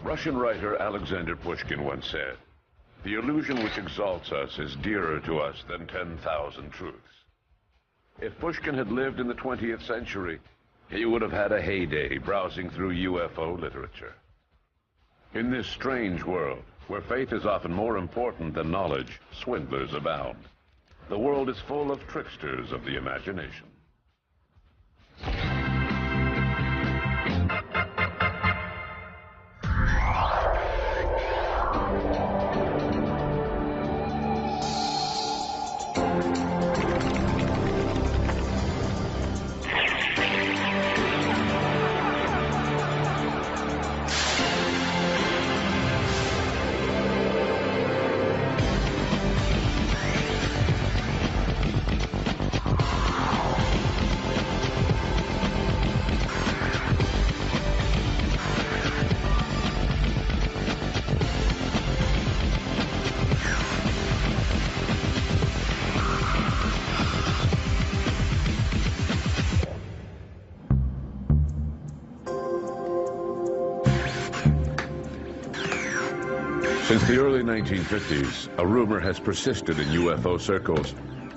Russian writer Alexander Pushkin once said, "The illusion which exalts us is dearer to us than 10,000 truths." If Pushkin had lived in the 20th century, he would have had a heyday browsing through UFO literature. In this strange world, where faith is often more important than knowledge, swindlers abound. The world is full of tricksters of the imagination. Since the early 1950s, a rumor has persisted in UFO circles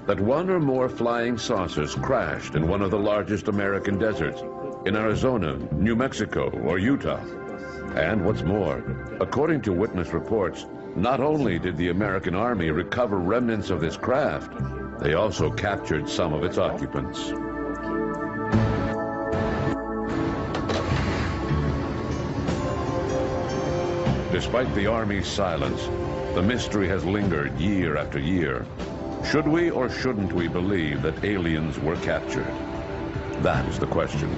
that one or more flying saucers crashed in one of the largest American deserts, in Arizona, New Mexico, or Utah. And what's more, according to witness reports, not only did the American Army recover remnants of this craft, they also captured some of its occupants. Despite the Army's silence, the mystery has lingered year after year. Should we or shouldn't we believe that aliens were captured? That is the question.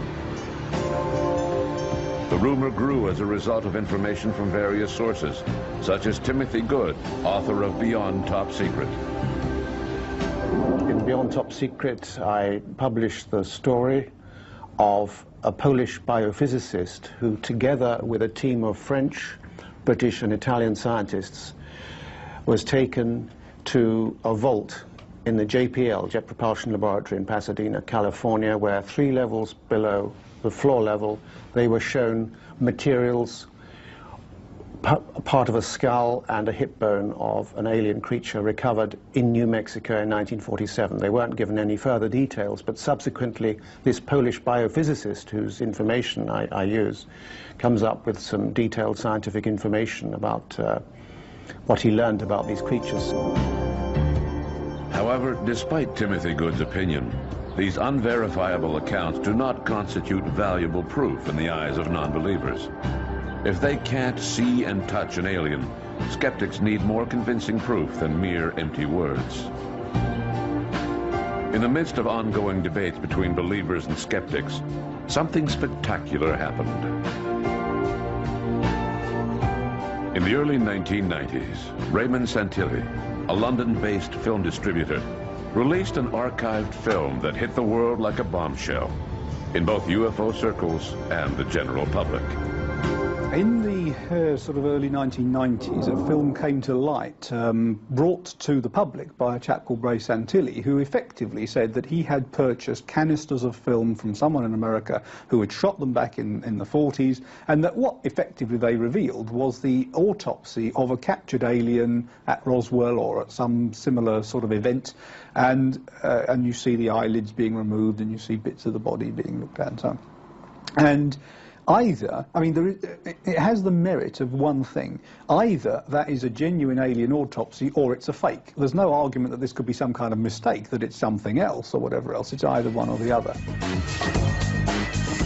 The rumor grew as a result of information from various sources, such as Timothy Good, author of Beyond Top Secret. In Beyond Top Secret, I published the story of a Polish biophysicist who, together with a team of French, British and Italian scientists, was taken to a vault in the JPL, Jet Propulsion Laboratory in Pasadena, California, where 3 levels below the floor level, they were shown materials, part of a skull and a hip bone of an alien creature recovered in New Mexico in 1947. They weren't given any further details, but subsequently this Polish biophysicist, whose information I use, comes up with some detailed scientific information about what he learned about these creatures. However, despite Timothy Good's opinion, these unverifiable accounts do not constitute valuable proof in the eyes of non-believers. If they can't see and touch an alien, skeptics need more convincing proof than mere empty words. In the midst of ongoing debates between believers and skeptics, something spectacular happened. In the early 1990s, Raymond Santilli, a London-based film distributor, released an archived film that hit the world like a bombshell in both UFO circles and the general public. In the sort of early 1990s, a film came to light, brought to the public by a chap called Ray Santilli, who effectively said that he had purchased canisters of film from someone in America who had shot them back in the 40s, and that what effectively they revealed was the autopsy of a captured alien at Roswell or at some similar sort of event, and you see the eyelids being removed and you see bits of the body being looked at and so on. And either, I mean, it has the merit of one thing. Either that is a genuine alien autopsy or it's a fake. There's no argument that this could be some kind of mistake, that it's something else or whatever else. It's either one or the other.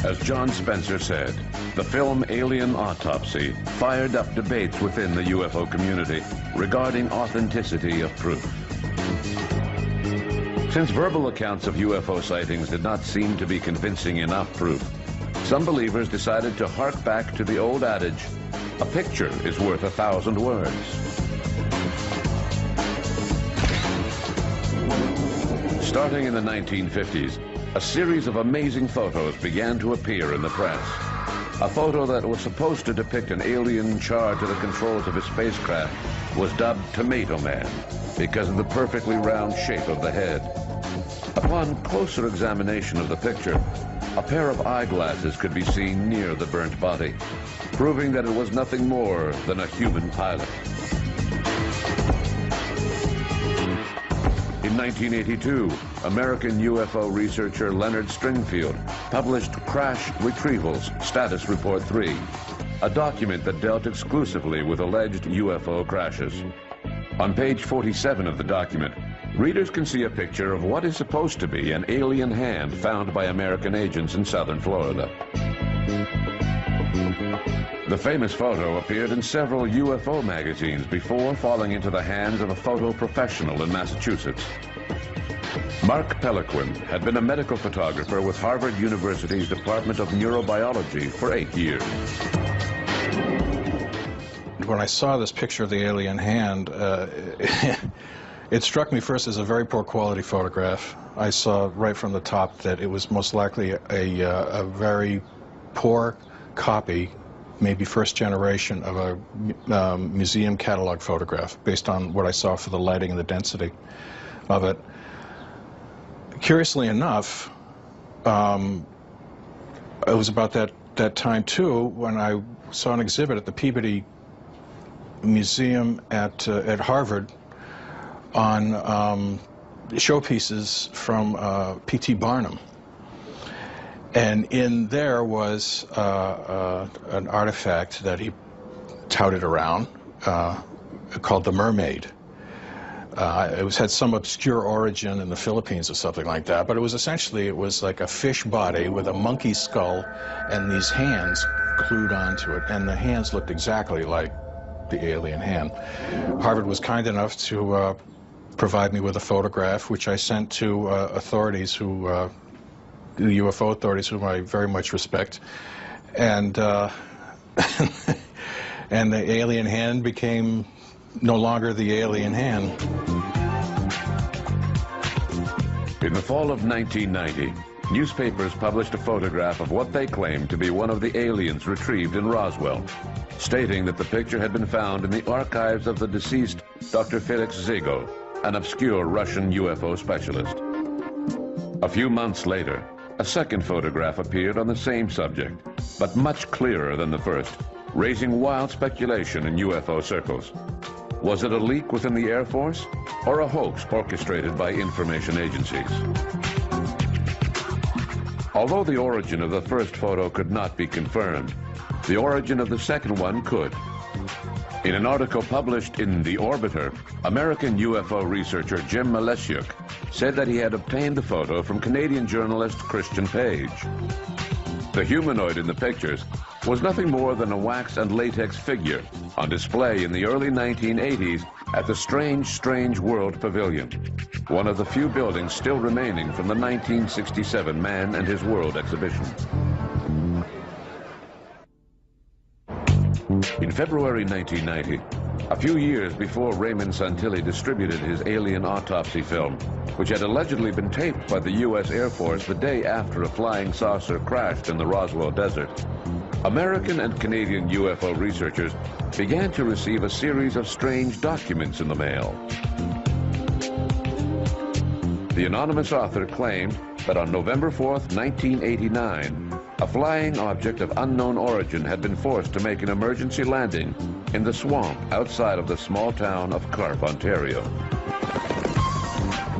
As John Spencer said, the film Alien Autopsy fired up debates within the UFO community regarding authenticity of proof. Since verbal accounts of UFO sightings did not seem to be convincing enough proof, some believers decided to hark back to the old adage, a picture is worth 1,000 words. Starting in the 1950s, a series of amazing photos began to appear in the press. A photo that was supposed to depict an alien in charge of the controls of his spacecraft was dubbed Tomato Man because of the perfectly round shape of the head. Upon closer examination of the picture, a pair of eyeglasses could be seen near the burnt body. proving that it was nothing more than a human pilot. In 1982, American UFO researcher Leonard Stringfield published Crash Retrievals Status Report 3, a document that dealt exclusively with alleged UFO crashes. On page 47 of the document, readers can see a picture of what is supposed to be an alien hand found by American agents in southern Florida. The famous photo appeared in several UFO magazines before falling into the hands of a photo professional in Massachusetts. Mark Pelequin had been a medical photographer with Harvard University's Department of Neurobiology for 8 years. When I saw this picture of the alien hand, it struck me first as a very poor quality photograph. I saw right from the top that it was most likely a very poor copy, maybe first generation, of a museum catalog photograph based on what I saw for the lighting and the density of it. Curiously enough, it was about that time too when I saw an exhibit at the Peabody Museum at Harvard on showpieces from P.T. Barnum. And in there was an artifact that he touted around called the Mermaid. It had some obscure origin in the Philippines or something like that, but it was essentially, it was like a fish body with a monkey skull and these hands glued onto it, and the hands looked exactly like the alien hand. Harvard was kind enough to provide me with a photograph, which I sent to authorities who, the UFO authorities, whom I very much respect, and and the alien hand became no longer the alien hand. In the fall of 1990, newspapers published a photograph of what they claimed to be one of the aliens retrieved in Roswell, stating that the picture had been found in the archives of the deceased Dr. Felix Zago, an obscure Russian UFO specialist. A few months later, a second photograph appeared on the same subject, but much clearer than the first, raising wild speculation in UFO circles. Was it a leak within the Air Force, or a hoax orchestrated by information agencies? Although the origin of the first photo could not be confirmed, the origin of the second one could. In an article published in The Orbiter, American UFO researcher Jim Malesiuk said that he had obtained the photo from Canadian journalist Christian Page. The humanoid in the pictures was nothing more than a wax and latex figure on display in the early 1980s at the Strange World Pavilion, one of the few buildings still remaining from the 1967 Man and His World exhibition. In February 1990, a few years before Raymond Santilli distributed his alien autopsy film, which had allegedly been taped by the U.S. Air Force the day after a flying saucer crashed in the Roswell Desert, American and Canadian UFO researchers began to receive a series of strange documents in the mail. The anonymous author claimed that on November 4th, 1989, a flying object of unknown origin had been forced to make an emergency landing in the swamp outside of the small town of Carp, Ontario.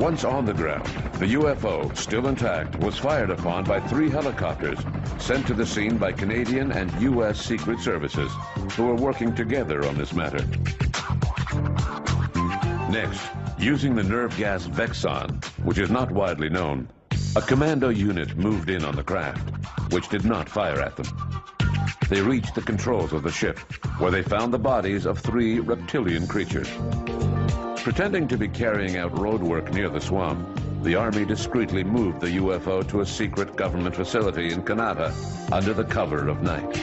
Once on the ground, the UFO, still intact, was fired upon by 3 helicopters sent to the scene by Canadian and U.S. Secret Services, who were working together on this matter. Next, using the nerve gas Vexon, which is not widely known, a commando unit moved in on the craft, which did not fire at them. They reached the controls of the ship, where they found the bodies of 3 reptilian creatures. Pretending to be carrying out road work near the swamp, the Army discreetly moved the UFO to a secret government facility in Canada under the cover of night.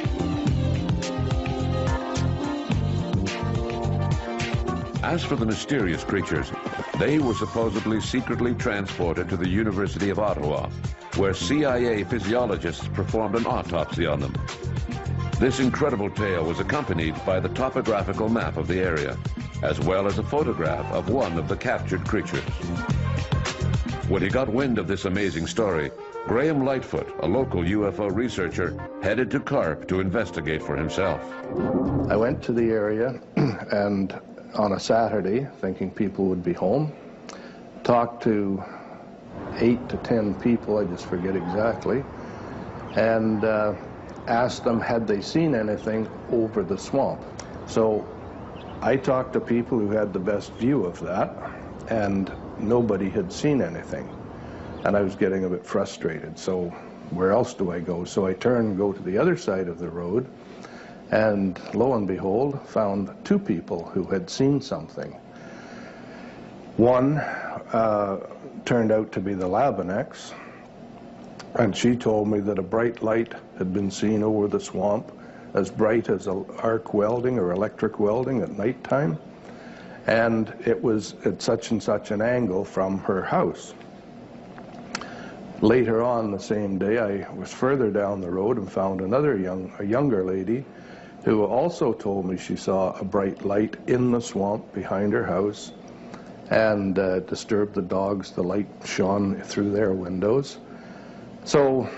As for the mysterious creatures, they were supposedly secretly transported to the University of Ottawa, where CIA physiologists performed an autopsy on them. This incredible tale was accompanied by the topographical map of the area, as well as a photograph of one of the captured creatures. When he got wind of this amazing story, Graham Lightfoot, a local UFO researcher, headed to Carp to investigate for himself. I went to the area and on a Saturday, thinking people would be home, talked to 8 to 10 people, I just forget exactly, and asked them had they seen anything over the swamp. So I talked to people who had the best view of that, and nobody had seen anything. And I was getting a bit frustrated, so where else do I go? So I turned and go to the other side of the road, and lo and behold, found 2 people who had seen something. One turned out to be the Labinex, and she told me that a bright light had been seen over the swamp, as bright as arc welding or electric welding at nighttime, and it was at such and such an angle from her house. Later on the same day, I was further down the road and found a younger lady who also told me she saw a bright light in the swamp behind her house and disturbed the dogs. The light shone through their windows. So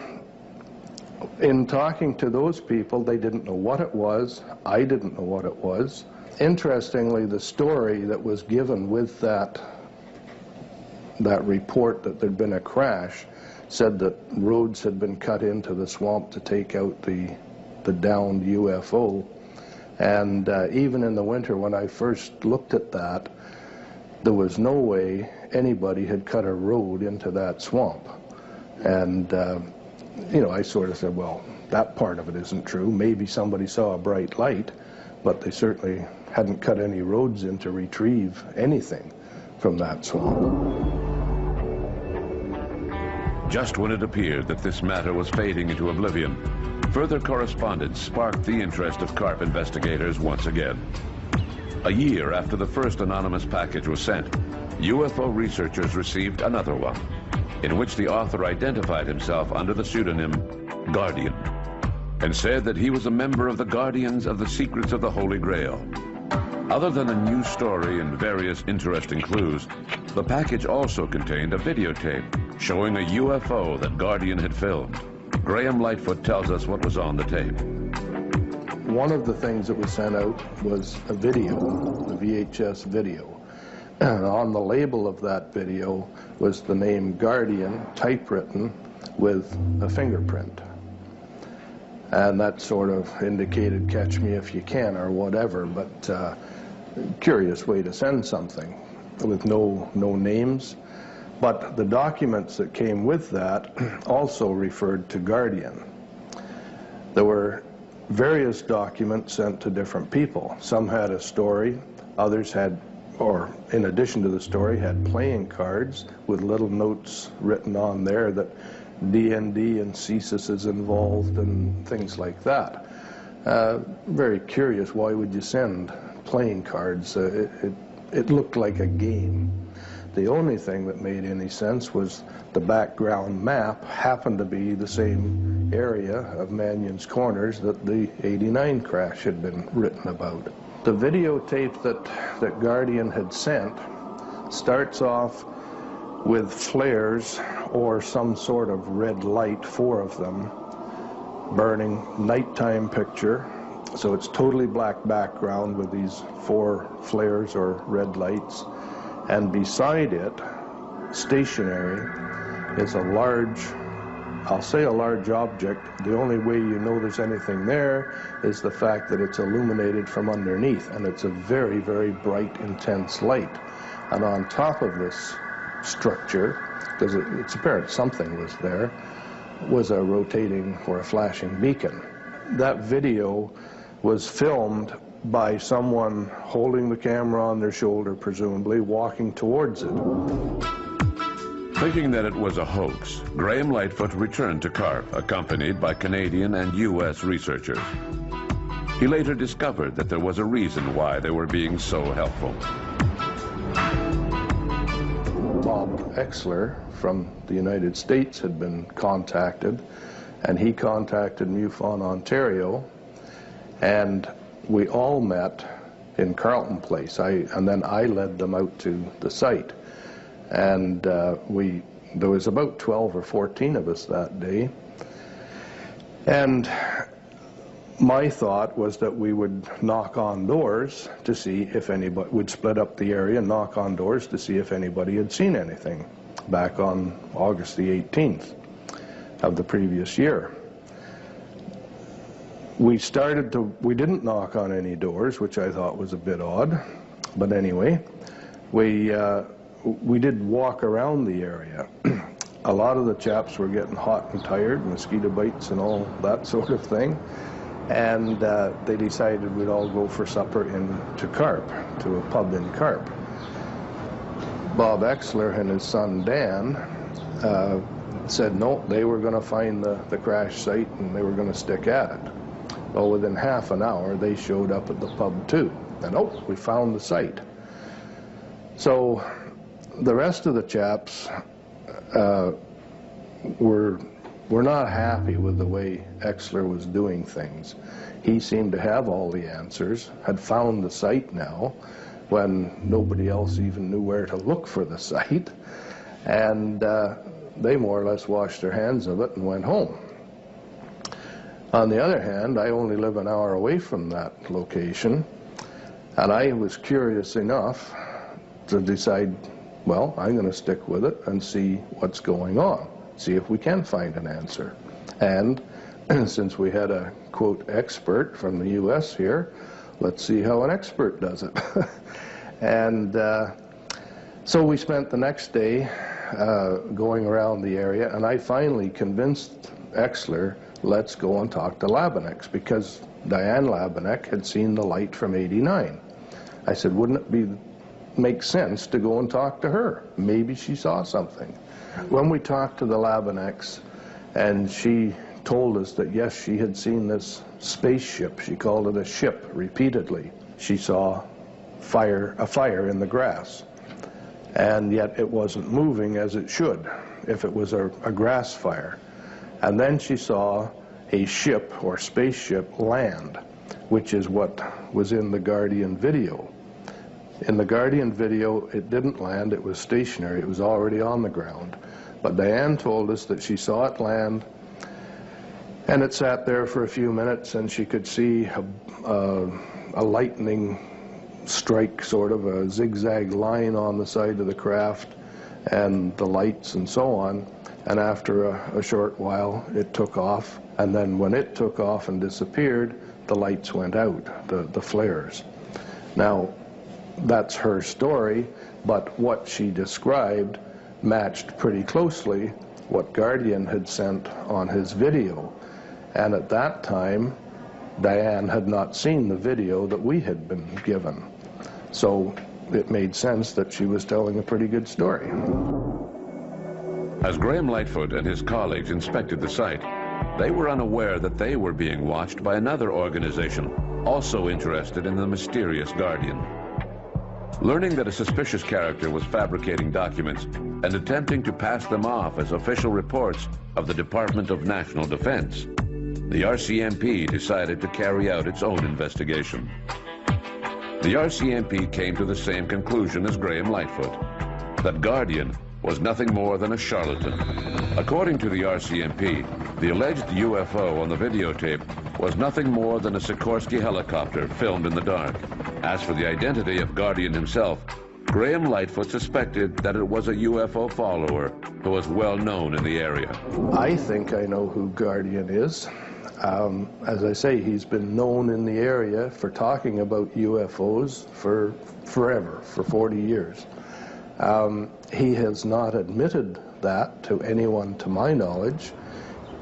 in talking to those people, they didn't know what it was. I didn't know what it was. Interestingly, the story that was given with that report that there'd been a crash said that roads had been cut into the swamp to take out the downed UFO. And even in the winter when I first looked at that, there was no way anybody had cut a road into that swamp. And you know, I sort of said, well, that part of it isn't true. Maybe somebody saw a bright light, but they certainly hadn't cut any roads in to retrieve anything from that swamp. Just when it appeared that this matter was fading into oblivion, further correspondence sparked the interest of Carp investigators once again. A year after the first anonymous package was sent, UFO researchers received another one, in which the author identified himself under the pseudonym Guardian, and said that he was a member of the Guardians of the Secrets of the Holy Grail. Other than a new story and various interesting clues, the package also contained a videotape showing a UFO that Guardian had filmed. Graham Lightfoot tells us what was on the tape. One of the things that was sent out was a video, a VHS video. And on the label of that video was the name Guardian typewritten with a fingerprint. And that sort of indicated catch me if you can or whatever, but curious way to send something with no names. But the documents that came with that also referred to Guardian. There were various documents sent to different people. Some had a story, others had, or in addition to the story, had playing cards with little notes written on there that DND and CSIS is involved and things like that. Very curious, why would you send playing cards? It looked like a game. The only thing that made any sense was the background map happened to be the same area of Mannion's Corners that the '89 crash had been written about. The videotape that Guardian had sent starts off with flares or some sort of red light, 4 of them, burning, nighttime picture. So it's totally black background with these 4 flares or red lights. And beside it, stationary, is a large, I'll say a large object. The only way you know there's anything there is the fact that it's illuminated from underneath, and it's a very, very bright, intense light. And on top of this structure, because it's apparent something was there, was a rotating or a flashing beacon. That video was filmed by someone holding the camera on their shoulder, presumably, walking towards it. Thinking that it was a hoax, Graham Lightfoot returned to Carp, accompanied by Canadian and U.S. researchers. He later discovered that there was a reason why they were being so helpful. Bob Exler from the United States had been contacted, and he contacted MUFON Ontario, and we all met in Carleton Place, and then I led them out to the site. And we there was about 12 or 14 of us that day. And my thought was that we would knock on doors to see if anybody would split up the area and knock on doors to see if anybody had seen anything back on August the 18th of the previous year. We didn't knock on any doors, which I thought was a bit odd, but anyway, we did walk around the area. A lot of the chaps were getting hot and tired, mosquito bites and all that sort of thing. And they decided we'd all go for supper to Carp, to a pub in Carp. Bob Exler and his son Dan said no, they were going to find the crash site and they were going to stick at it. Well, within half an hour, they showed up at the pub too. And oh, we found the site. So the rest of the chaps were not happy with the way Exler was doing things. He seemed to have all the answers, had found the site now, when nobody else even knew where to look for the site, and they more or less washed their hands of it and went home. On the other hand, I only live an hour away from that location, and I was curious enough to decide, well, I'm going to stick with it and see what's going on. See if we can find an answer. And since we had a, quote, expert from the U.S. here, let's see how an expert does it. And so we spent the next day going around the area, and I finally convinced Exler, let's go and talk to Labenex, because Diane Labeneck had seen the light from '89. I said, wouldn't it make sense to go and talk to her? Maybe she saw something. When we talked to the Labenex, and she told us that yes, she had seen this spaceship, she called it a ship repeatedly. She saw a fire in the grass, and yet it wasn't moving as it should if it was a grass fire. And then she saw a ship or spaceship land, which is what was in the Guardian video. In the Guardian video, it didn't land, it was stationary, it was already on the ground. But Diane told us that she saw it land, and it sat there for a few minutes, and she could see a lightning strike, sort of a zigzag line on the side of the craft, and the lights and so on. And after a short while, it took off, and then when it took off and disappeared, the lights went out, the flares. Now, that's her story, but what she described matched pretty closely what Guardian had sent on his video. And at that time, Diane had not seen the video that we had been given. So it made sense that she was telling a pretty good story. As Graham Lightfoot and his colleagues inspected the site, they were unaware that they were being watched by another organization, also interested in the mysterious Guardian. Learning that a suspicious character was fabricating documents and attempting to pass them off as official reports of the Department of National Defense, the RCMP decided to carry out its own investigation. The RCMP came to the same conclusion as Graham Lightfoot, that Guardian was nothing more than a charlatan. According to the RCMP, the alleged UFO on the videotape was nothing more than a Sikorsky helicopter filmed in the dark. As for the identity of Guardian himself, Graham Lightfoot suspected that it was a UFO follower who was well known in the area. I think I know who Guardian is. As I say, he's been known in the area for talking about UFOs for forever, for 40 years. He has not admitted that to anyone to my knowledge.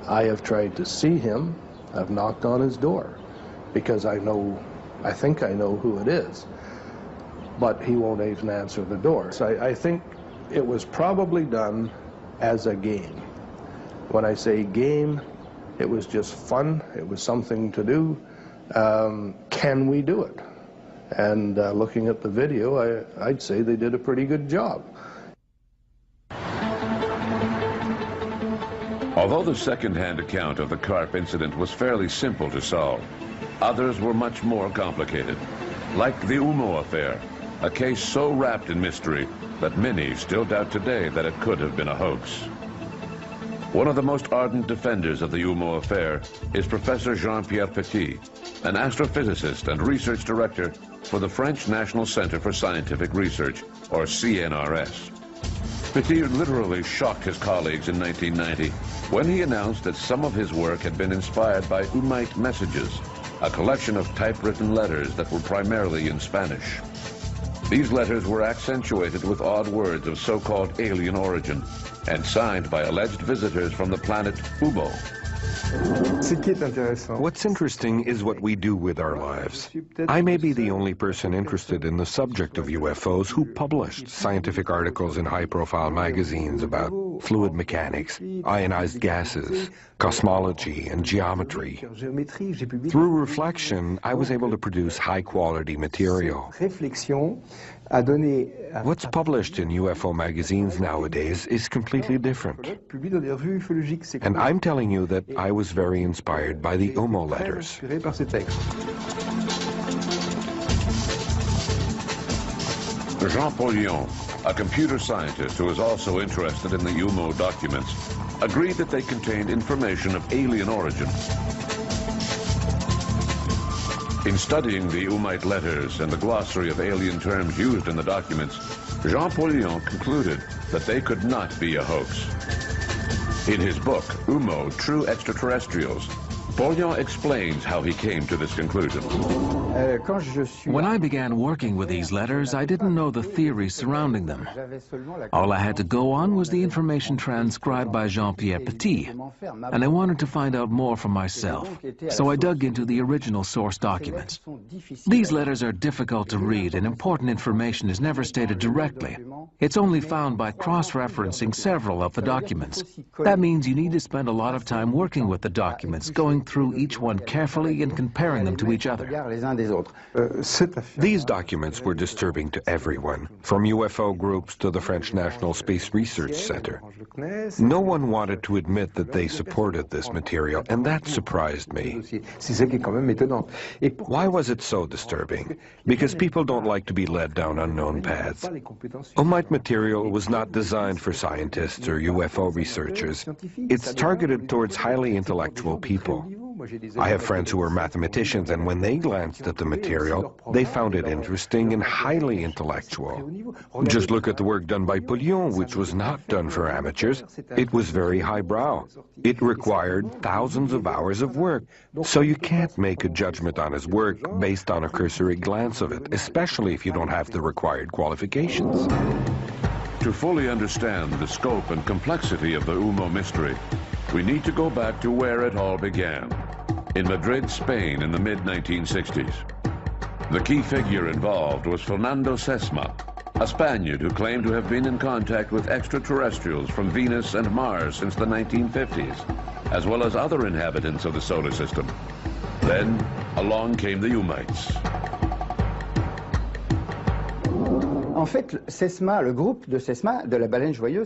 I have tried to see him. I've knocked on his door because I think I know who it is, but he won't even answer the door. So I think it was probably done as a game. When I say game, it was just fun. It was something to do. Can we do it? And looking at the video, I'd say they did a pretty good job. Although the second-hand account of the Carp incident was fairly simple to solve, others were much more complicated, like the Umo affair, a case so wrapped in mystery that many still doubt today that it could have been a hoax. One of the most ardent defenders of the UMO affair is Professor Jean-Pierre Petit, an astrophysicist and research director for the French National Center for Scientific Research, or CNRS. Petit literally shocked his colleagues in 1990 when he announced that some of his work had been inspired by Umaite messages, a collection of typewritten letters that were primarily in Spanish. These letters were accentuated with odd words of so-called alien origin and signed by alleged visitors from the planet UMO. What's interesting is what we do with our lives. I may be the only person interested in the subject of UFOs who published scientific articles in high-profile magazines about fluid mechanics, ionized gases, cosmology, and geometry. Through reflection, I was able to produce high-quality material. What's published in UFO magazines nowadays is completely different. And I'm telling you that I was very inspired by the UMO letters. Jean-Paul Lyon, a computer scientist who is also interested in the UMO documents, agreed that they contained information of alien origin. In studying the Umaite letters and the glossary of alien terms used in the documents, Jean-Paul Lyon concluded that they could not be a hoax. In his book, UMO, True Extraterrestrials, Paul Lyon explains how he came to this conclusion. When I began working with these letters, I didn't know the theories surrounding them. All I had to go on was the information transcribed by Jean-Pierre Petit, and I wanted to find out more for myself, so I dug into the original source documents. These letters are difficult to read, and important information is never stated directly. It's only found by cross-referencing several of the documents. That means you need to spend a lot of time working with the documents, going through each one carefully and comparing them to each other. These documents were disturbing to everyone, from UFO groups to the French National Space Research Center. No one wanted to admit that they supported this material, and that surprised me. Why was it so disturbing? Because people don't like to be led down unknown paths. Umaite material was not designed for scientists or UFO researchers. It's targeted towards highly intellectual people. I have friends who are mathematicians, and when they glanced at the material, they found it interesting and highly intellectual. Just look at the work done by Paul Lyon, which was not done for amateurs. It was very highbrow. It required thousands of hours of work, so you can't make a judgment on his work based on a cursory glance of it, especially if you don't have the required qualifications. To fully understand the scope and complexity of the UMO mystery, we need to go back to where it all began, in Madrid, Spain in the mid-1960s. The key figure involved was Fernando Sesma, a Spaniard who claimed to have been in contact with extraterrestrials from Venus and Mars since the 1950s, as well as other inhabitants of the solar system. Then, along came the Umaites.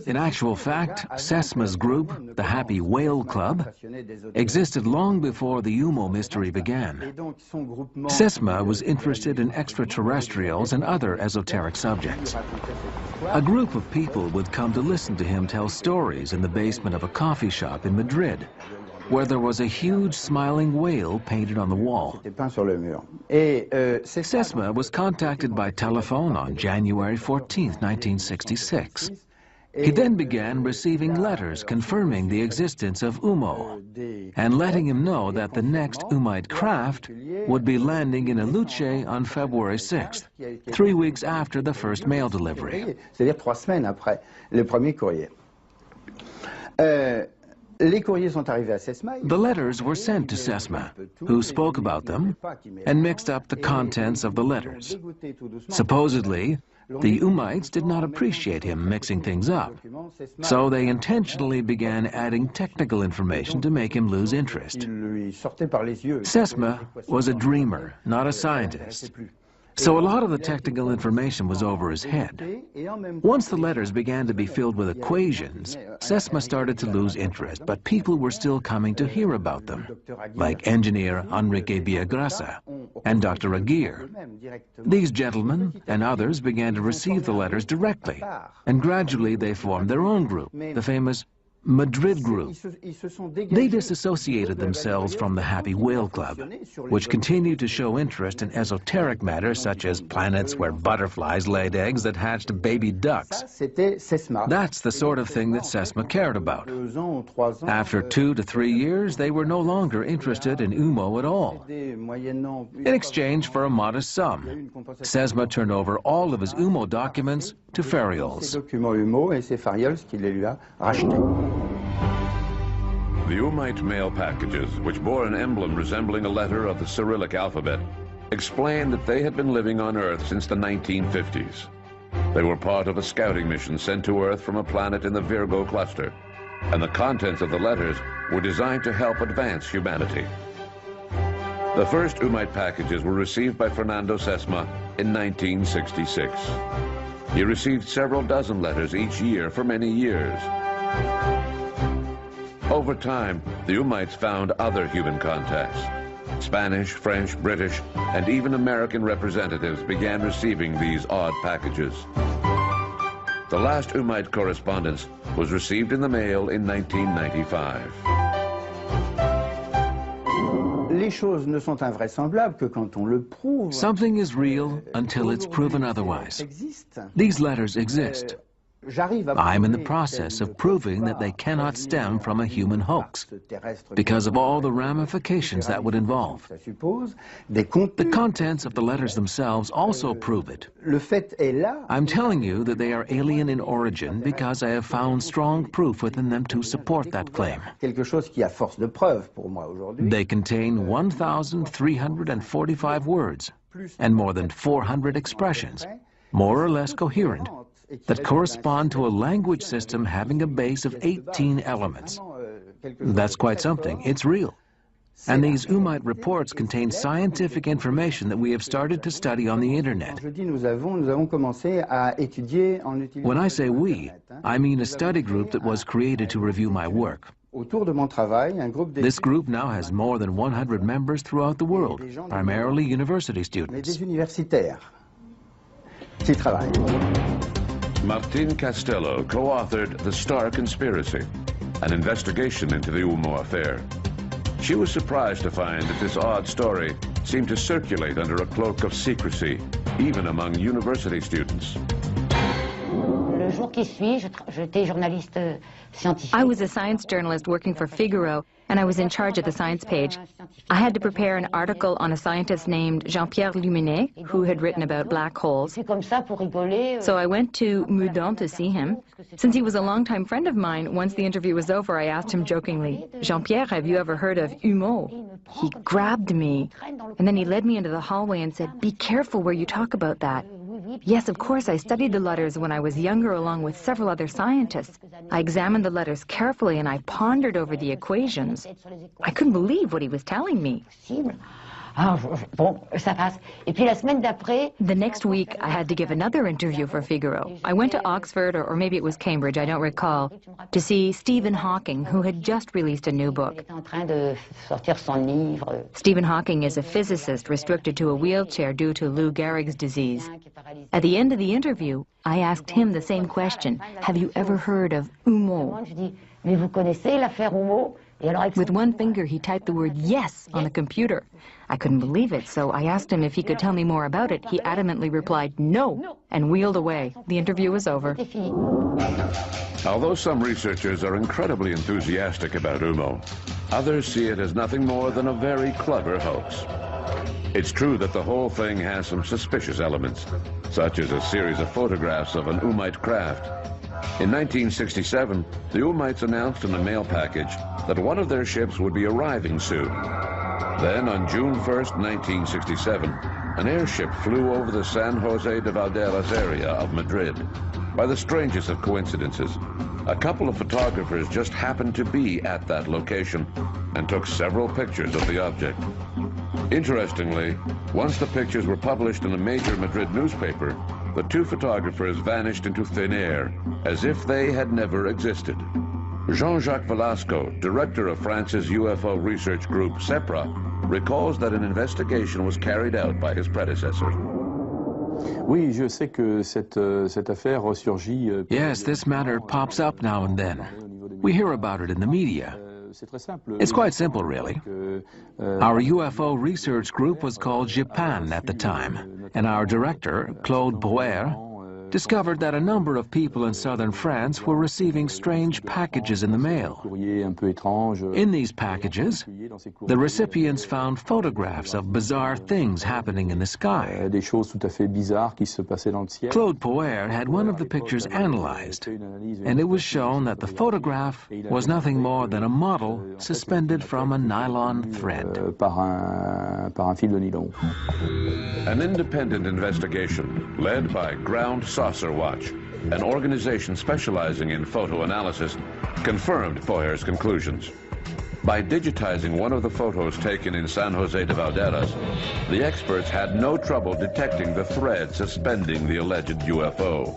In actual fact, Sesma's group, the Happy Whale Club, existed long before the UMO mystery began. Sesma was interested in extraterrestrials and other esoteric subjects. A group of people would come to listen to him tell stories in the basement of a coffee shop in Madrid, where there was a huge smiling whale painted on the wall. Sesma was contacted by telephone on January 14, 1966. He then began receiving letters confirming the existence of UMO and letting him know that the next Umaite craft would be landing in Aluche on February 6th, 3 weeks after the first mail delivery. The letters were sent to Sesma, who spoke about them and mixed up the contents of the letters. Supposedly, the Umaites did not appreciate him mixing things up, so they intentionally began adding technical information to make him lose interest. Sesma was a dreamer, not a scientist. So a lot of the technical information was over his head. Once the letters began to be filled with equations, Sesma started to lose interest, but people were still coming to hear about them, like engineer Enrique Villagrasa and Dr. Aguirre. These gentlemen and others began to receive the letters directly, and gradually they formed their own group, the famous Madrid Group. They disassociated themselves from the Happy Whale Club, which continued to show interest in esoteric matters such as planets where butterflies laid eggs that hatched baby ducks. That's the sort of thing that Sesma cared about. After 2 to 3 years, they were no longer interested in UMO at all. In exchange for a modest sum, Sesma turned over all of his UMO documents to Fariols. The Umite mail packages, which bore an emblem resembling a letter of the Cyrillic alphabet, explained that they had been living on Earth since the 1950s. They were part of a scouting mission sent to Earth from a planet in the Virgo cluster, and the contents of the letters were designed to help advance humanity. The first Umite packages were received by Fernando Sesma in 1966. He received several dozen letters each year for many years. Over time, the Umites found other human contacts. Spanish, French, British, and even American representatives began receiving these odd packages. The last Umite correspondence was received in the mail in 1995. Something is real until it's proven otherwise. These letters exist. I'm in the process of proving that they cannot stem from a human hoax, because of all the ramifications that would involve. The contents of the letters themselves also prove it. I'm telling you that they are alien in origin because I have found strong proof within them to support that claim. They contain 1,345 words and more than 400 expressions, more or less coherent, that correspond to a language system having a base of 18 elements. That's quite something. It's real. And these Umite reports contain scientific information that we have started to study on the internet. When I say we, I mean a study group that was created to review my work. This group now has more than 100 members throughout the world, primarily university students. Martin Castello co-authored The Star Conspiracy, an investigation into the UMO affair. She was surprised to find that this odd story seemed to circulate under a cloak of secrecy, even among university students. I was a science journalist working for Figaro, and I was in charge of the science page. I had to prepare an article on a scientist named Jean-Pierre Luminet, who had written about black holes. So I went to Meudon to see him. Since he was a longtime friend of mine, once the interview was over, I asked him jokingly, "Jean-Pierre, have you ever heard of UMO?" He grabbed me, and then he led me into the hallway and said, "Be careful where you talk about that." Yes, of course, I studied the letters when I was younger along with several other scientists. I examined the letters carefully and I pondered over the equations. I couldn't believe what he was telling me. The next week, I had to give another interview for Figaro. I went to Oxford, or maybe it was Cambridge, I don't recall, to see Stephen Hawking, who had just released a new book. Stephen Hawking is a physicist restricted to a wheelchair due to Lou Gehrig's disease. At the end of the interview, I asked him the same question: "Have you ever heard of UMO?" With one finger, he typed the word "yes" on the computer. I couldn't believe it, so I asked him if he could tell me more about it. He adamantly replied "no" and wheeled away. The interview was over. Although some researchers are incredibly enthusiastic about UMO, others see it as nothing more than a very clever hoax. It's true that the whole thing has some suspicious elements, such as a series of photographs of an Umite craft. In 1967, the Umites announced in a mail package that one of their ships would be arriving soon. Then, on June 1st, 1967, an airship flew over the San Jose de Valderas area of Madrid. By the strangest of coincidences, a couple of photographers just happened to be at that location and took several pictures of the object. Interestingly, once the pictures were published in a major Madrid newspaper, the two photographers vanished into thin air, as if they had never existed. Jean-Jacques Velasco, director of France's UFO research group CEPRA, recalls that an investigation was carried out by his predecessor. Yes, this matter pops up now and then. We hear about it in the media. It's quite simple, really. Our UFO research group was called Japan at the time, and our director, Claude Boer, discovered that a number of people in southern France were receiving strange packages in the mail. In these packages, the recipients found photographs of bizarre things happening in the sky. Claude Boer had one of the pictures analyzed, and it was shown that the photograph was nothing more than a model suspended from a nylon thread. An independent investigation led by Ground Saucer Watch, an organization specializing in photo analysis, confirmed Boer's conclusions. By digitizing one of the photos taken in San Jose de Valderas, the experts had no trouble detecting the thread suspending the alleged UFO.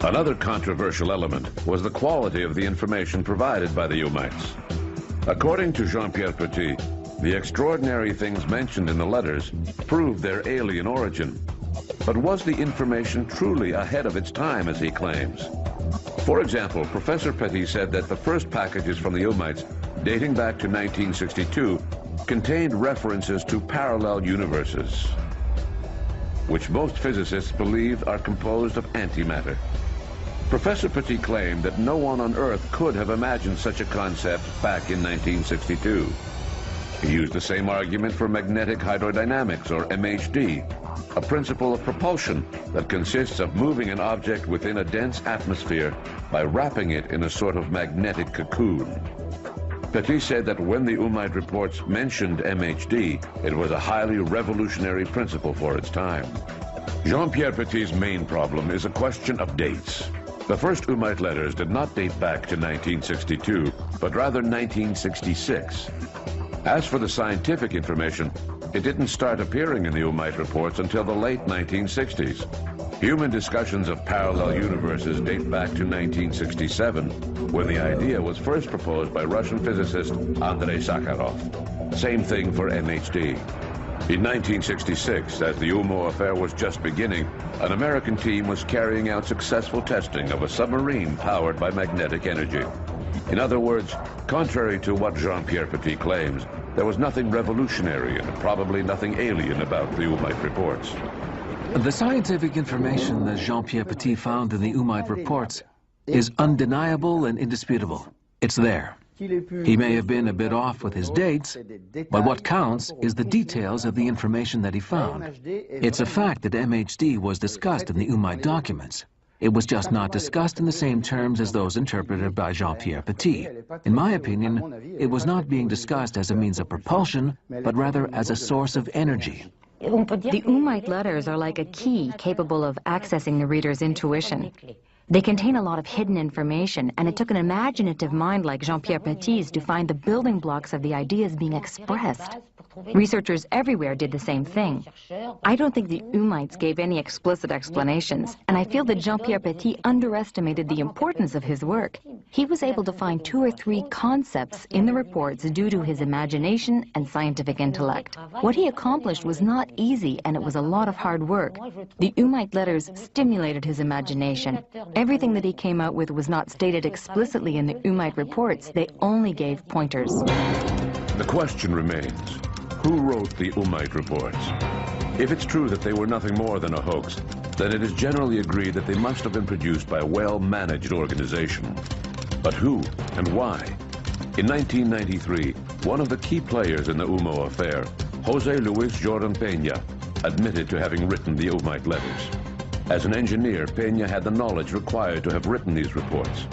Another controversial element was the quality of the information provided by the Umites. According to Jean-Pierre Petit, the extraordinary things mentioned in the letters proved their alien origin. But was the information truly ahead of its time, as he claims? For example, Professor Petit said that the first packages from the Umites, dating back to 1962, contained references to parallel universes, which most physicists believe are composed of antimatter. Professor Petit claimed that no one on Earth could have imagined such a concept back in 1962. He used the same argument for magnetic hydrodynamics, or MHD, a principle of propulsion that consists of moving an object within a dense atmosphere by wrapping it in a sort of magnetic cocoon. Petit said that when the Umite reports mentioned MHD, it was a highly revolutionary principle for its time. Jean-Pierre Petit's main problem is a question of dates. The first Umite letters did not date back to 1962, but rather 1966. As for the scientific information, it didn't start appearing in the Umite reports until the late 1960s. Human discussions of parallel universes date back to 1967, when the idea was first proposed by Russian physicist Andrei Sakharov. Same thing for MHD. In 1966, as the UMO affair was just beginning, an American team was carrying out successful testing of a submarine powered by magnetic energy. In other words, contrary to what Jean-Pierre Petit claims, there was nothing revolutionary and probably nothing alien about the Umite reports. The scientific information that Jean-Pierre Petit found in the Umite reports is undeniable and indisputable. It's there. He may have been a bit off with his dates, but what counts is the details of the information that he found. It's a fact that MHD was discussed in the Umite documents. It was just not discussed in the same terms as those interpreted by Jean-Pierre Petit. In my opinion, it was not being discussed as a means of propulsion, but rather as a source of energy. The Umite letters are like a key capable of accessing the reader's intuition. They contain a lot of hidden information, and it took an imaginative mind like Jean-Pierre Petit's to find the building blocks of the ideas being expressed. Researchers everywhere did the same thing. I don't think the Umites gave any explicit explanations, and I feel that Jean-Pierre Petit underestimated the importance of his work. He was able to find 2 or 3 concepts in the reports due to his imagination and scientific intellect. What he accomplished was not easy, and it was a lot of hard work. The Umite letters stimulated his imagination. Everything that he came out with was not stated explicitly in the Umite reports. They only gave pointers. The question remains, who wrote the Umite reports? If it's true that they were nothing more than a hoax, then it is generally agreed that they must have been produced by a well-managed organization. But who and why? In 1993, one of the key players in the UMO affair, José Luis Jordan Peña, admitted to having written the Umite letters. As an engineer, Peña had the knowledge required to have written these reports.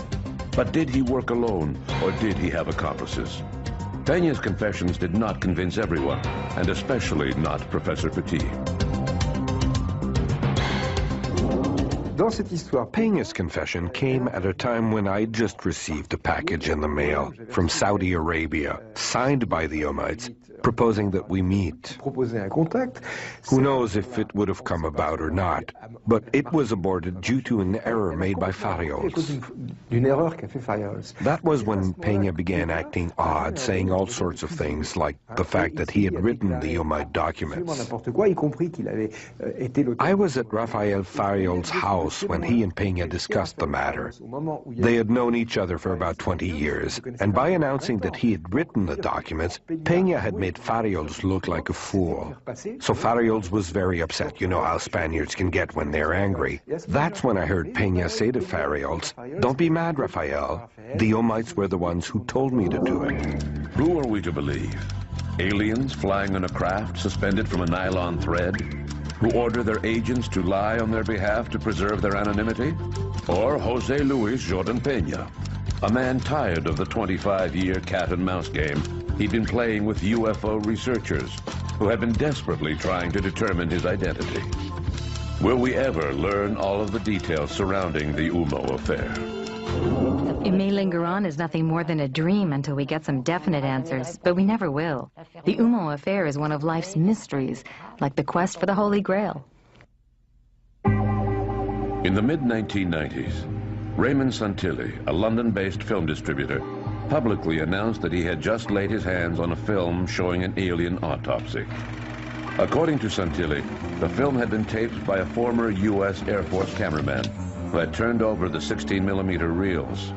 But did he work alone, or did he have accomplices? Peña's confessions did not convince everyone, and especially not Professor Petit. Peña's confession came at a time when I'd just received a package in the mail from Saudi Arabia, signed by the Umayyads, proposing that we meet. Who knows if it would have come about or not, but it was aborted due to an error made by Fariols. That was when Peña began acting odd, saying all sorts of things, like the fact that he had written the Umayyad documents. I was at Rafael Fariol's house when he and Peña discussed the matter. They had known each other for about 20 years, and by announcing that he had written the documents, Peña had made Fariols look like a fool. So Fariols was very upset. You know how Spaniards can get when they're angry. That's when I heard Peña say to Fariols, "Don't be mad, Rafael. The Umayyads were the ones who told me to do it." Who are we to believe? Aliens flying on a craft suspended from a nylon thread, who order their agents to lie on their behalf to preserve their anonymity? Or Jose Luis Jordan Peña, a man tired of the 25-year cat-and-mouse game he'd been playing with UFO researchers who had been desperately trying to determine his identity. Will we ever learn all of the details surrounding the UMO affair? It may linger on as nothing more than a dream until we get some definite answers, but we never will. The UMO affair is one of life's mysteries, like the quest for the Holy Grail. In the mid-1990s, Raymond Santilli, a London-based film distributor, publicly announced that he had just laid his hands on a film showing an alien autopsy. According to Santilli, the film had been taped by a former U.S. Air Force cameraman who had turned over the 16mm reels.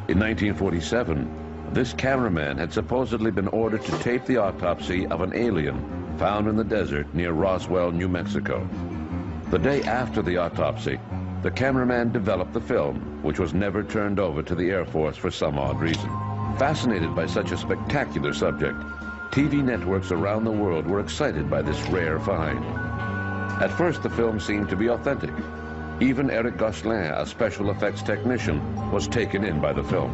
In 1947, this cameraman had supposedly been ordered to tape the autopsy of an alien found in the desert near Roswell, New Mexico. The day after the autopsy, the cameraman developed the film, which was never turned over to the Air Force for some odd reason. Fascinated by such a spectacular subject, TV networks around the world were excited by this rare find. At first, the film seemed to be authentic. Even Eric Gosselin, a special effects technician, was taken in by the film.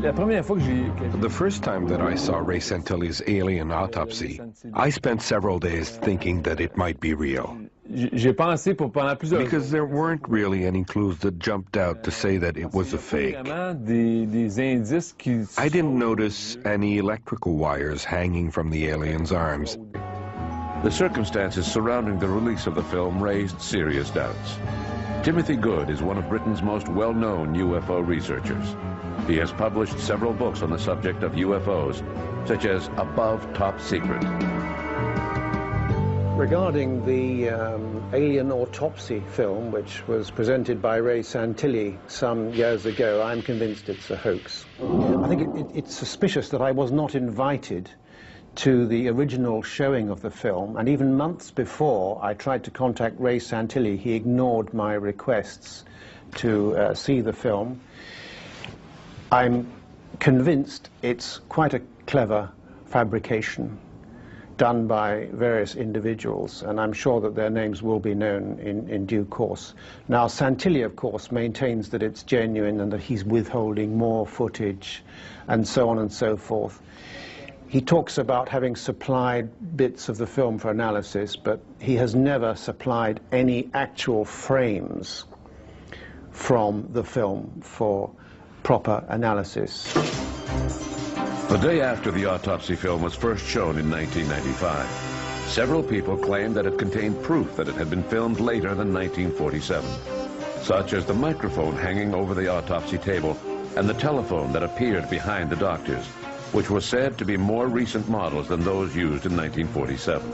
The first time that I saw Ray Santilli's alien autopsy, I spent several days thinking that it might be real. Because there weren't really any clues that jumped out to say that it was a fake. I didn't notice any electrical wires hanging from the alien's arms. The circumstances surrounding the release of the film raised serious doubts. Timothy Good is one of Britain's most well-known UFO researchers. He has published several books on the subject of UFOs, such as Above Top Secret. Regarding the alien autopsy film, which was presented by Ray Santilli some years ago, I'm convinced it's a hoax. I think it's suspicious that I was not invited to the original showing of the film, and even months before I tried to contact Ray Santilli, he ignored my requests to see the film. I'm convinced it's quite a clever fabrication done by various individuals, and I'm sure that their names will be known in due course. Now, Santilli, of course, maintains that it's genuine and that he's withholding more footage and so on and so forth. He talks about having supplied bits of the film for analysis, but he has never supplied any actual frames from the film for proper analysis. The day after the autopsy film was first shown in 1995, several people claimed that it contained proof that it had been filmed later than 1947, such as the microphone hanging over the autopsy table and the telephone that appeared behind the doctors, which was said to be more recent models than those used in 1947.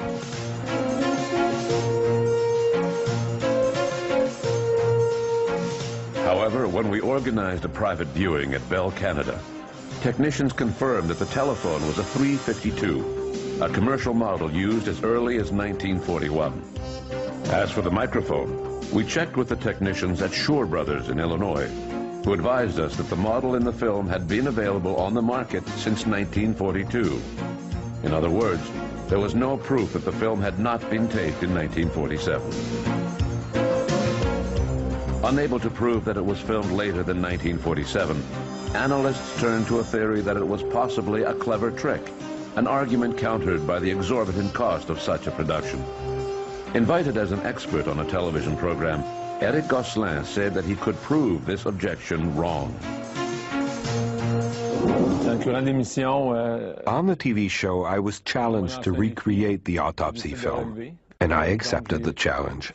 However, when we organized a private viewing at Bell Canada, technicians confirmed that the telephone was a 352, a commercial model used as early as 1941. As for the microphone, we checked with the technicians at Shore Brothers in Illinois, who advised us that the model in the film had been available on the market since 1942. In other words, there was no proof that the film had not been taped in 1947. Unable to prove that it was filmed later than 1947, analysts turned to a theory that it was possibly a clever trick, an argument countered by the exorbitant cost of such a production. Invited as an expert on a television program, Eric Gosselin said that he could prove this objection wrong. On the TV show, I was challenged to recreate the autopsy film, and I accepted the challenge.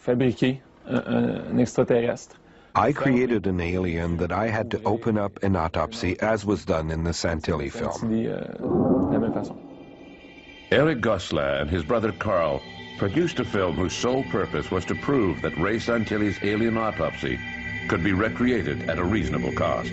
I created an alien that I had to open up an autopsy, as was done in the Santilli film. Eric Gosselin and his brother Carl produced a film whose sole purpose was to prove that Ray Santilli's alien autopsy could be recreated at a reasonable cost.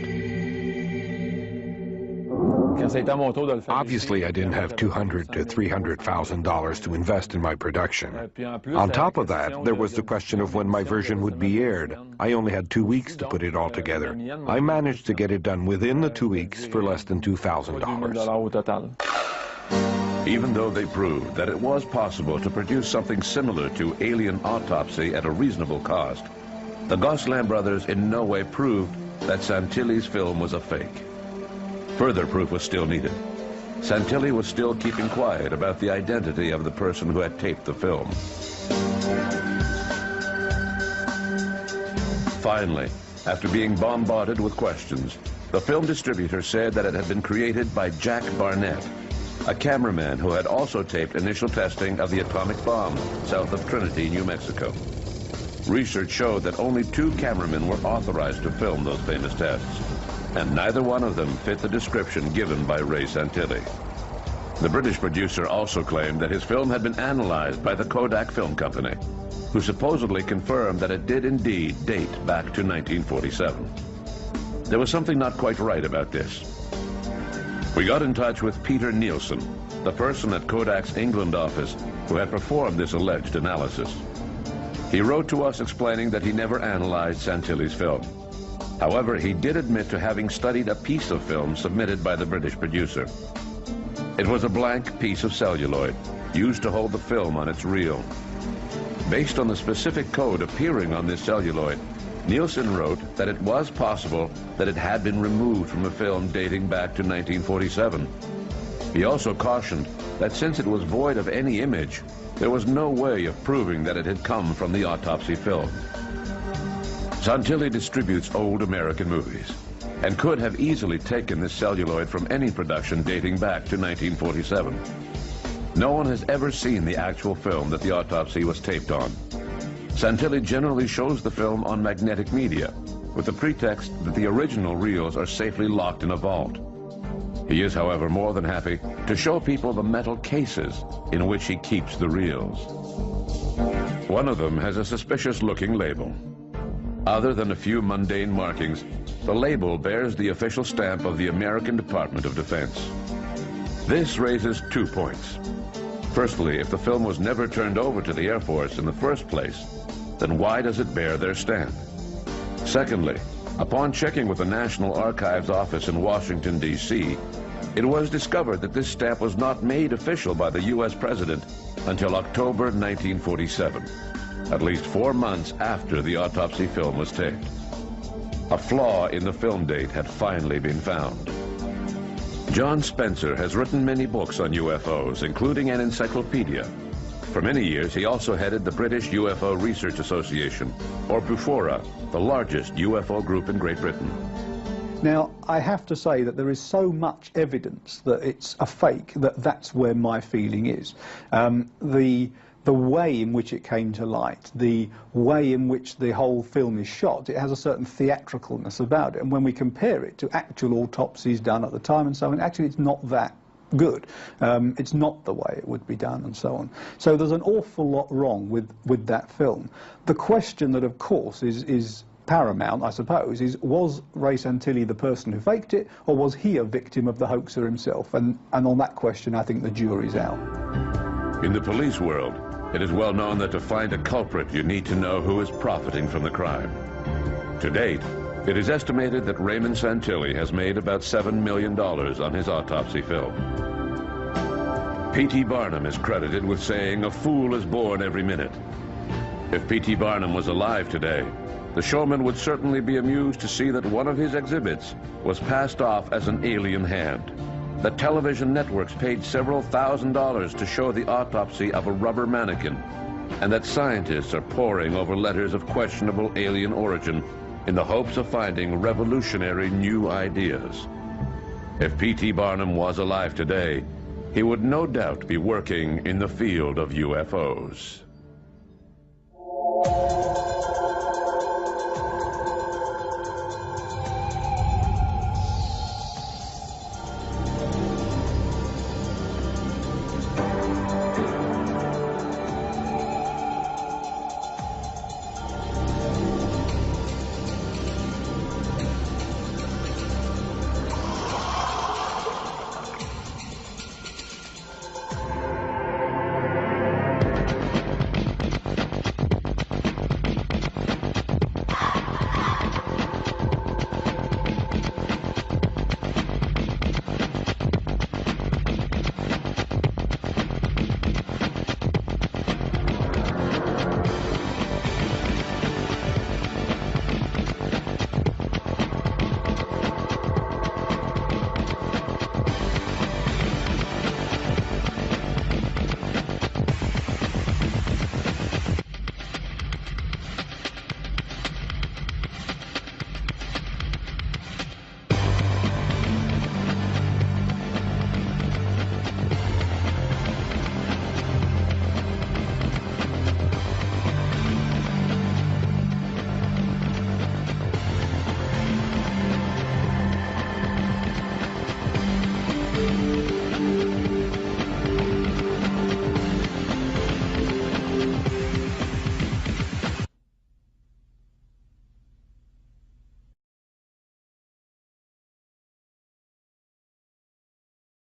Obviously, I didn't have $200,000 to $300,000 to invest in my production. On top of that, there was the question of when my version would be aired. I only had 2 weeks to put it all together. I managed to get it done within the 2 weeks for less than $2,000. Even though they proved that it was possible to produce something similar to Alien Autopsy at a reasonable cost, the Gosselin brothers in no way proved that Santilli's film was a fake. Further proof was still needed. Santilli was still keeping quiet about the identity of the person who had taped the film. Finally, after being bombarded with questions, the film distributor said that it had been created by Jack Barnett, a cameraman who had also taped initial testing of the atomic bomb south of Trinity, New Mexico. Research showed that only 2 cameramen were authorized to film those famous tests, and neither one of them fit the description given by Ray Santilli. The British producer also claimed that his film had been analyzed by the Kodak Film Company, who supposedly confirmed that it did indeed date back to 1947. There was something not quite right about this. We got in touch with Peter Nielsen, the person at Kodak's England office who had performed this alleged analysis. He wrote to us explaining that he never analyzed Santilli's film. However, he did admit to having studied a piece of film submitted by the British producer. It was a blank piece of celluloid used to hold the film on its reel. Based on the specific code appearing on this celluloid, Nielsen wrote that it was possible that it had been removed from a film dating back to 1947. He also cautioned that since it was void of any image, there was no way of proving that it had come from the autopsy film. Santilli distributes old American movies and could have easily taken this celluloid from any production dating back to 1947. No one has ever seen the actual film that the autopsy was taped on. Santilli generally shows the film on magnetic media, with the pretext that the original reels are safely locked in a vault. He is, however, more than happy to show people the metal cases in which he keeps the reels. One of them has a suspicious-looking label. Other than a few mundane markings, the label bears the official stamp of the American Department of Defense. This raises 2 points. Firstly, if the film was never turned over to the Air Force in the first place, then why does it bear their stamp? Secondly, upon checking with the National Archives office in Washington, D.C., it was discovered that this stamp was not made official by the U.S. President until October 1947, at least 4 months after the autopsy film was taped. A flaw in the film date had finally been found. John Spencer has written many books on UFOs, including an encyclopedia. For many years, he also headed the British UFO Research Association, or BUFORA, the largest UFO group in Great Britain. Now, I have to say that there is so much evidence that it's a fake that that's where my feeling is. The way in which it came to light, the way in which the whole film is shot, it has a certain theatricalness about it. And when we compare it to actual autopsies done at the time and so on, actually it's not that good. It's not the way it would be done and so on. So there's an awful lot wrong with that film. The question that, of course, is paramount, I suppose, is was Ray Santilli the person who faked it, or was he a victim of the hoaxer himself? And on that question, I think the jury's out. In the police world, it is well known that to find a culprit, you need to know who is profiting from the crime. To date, it is estimated that Raymond Santilli has made about $7 million on his autopsy film. P.T. Barnum is credited with saying, "A fool is born every minute." If P.T. Barnum was alive today, the showman would certainly be amused to see that one of his exhibits was passed off as an alien hand. The television networks paid several $1,000s to show the autopsy of a rubber mannequin, and that scientists are poring over letters of questionable alien origin in the hopes of finding revolutionary new ideas. If P.T. Barnum was alive today, he would no doubt be working in the field of UFOs.